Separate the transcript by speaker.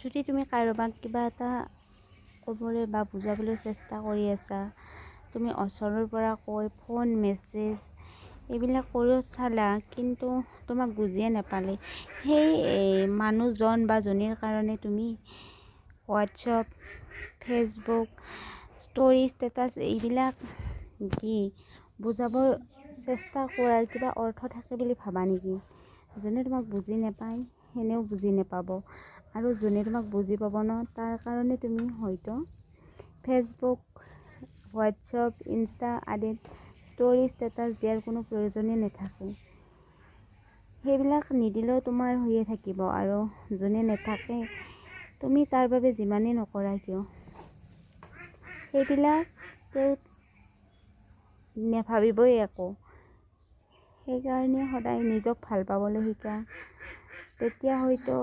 Speaker 1: যদি তুমি কাৰোবাক কিবা এটা ক'বলৈ বা বুজাবলৈ চেষ্টা কৰি আছা, তুমি ওচৰৰ পৰা কৈ ফোন মেছেজ এইবিলাক কৰিও চালা, কিন্তু তোমাক বুজিয়ে নাপালে, সেই মানুহজন বা জনীৰ কাৰণে তুমি হোৱাটছআপ, ফেচবুক, ষ্টৰি, ষ্টেটাছ এইবিলাক দি বুজাব চেষ্টা কৰাৰ কিবা অৰ্থ থাকে বুলি ভাবা নেকি? যোনে তোমাক বুজি নাপায় সেনেও বুজি নাপাব, আৰু যোনে তোমাক বুজি পাব ন, তাৰ কাৰণে তুমি হয়তো ফেচবুক, হোৱাটছআপ, ইনষ্টা আদিত ষ্টৰি ষ্টেটাছ দিয়াৰ কোনো প্ৰয়োজনেই নাথাকে। সেইবিলাক নিদিলেও তোমাৰ হৈয়ে থাকিব, আৰু যোনে নাথাকে তুমি তাৰ বাবে যিমানেই নকৰা কিয় সেইবিলাক তেওঁ নাভাবিবই একো। সেইকাৰণে সদায় নিজক ভাল পাবলৈ শিকা, তেতিয়া হয়তো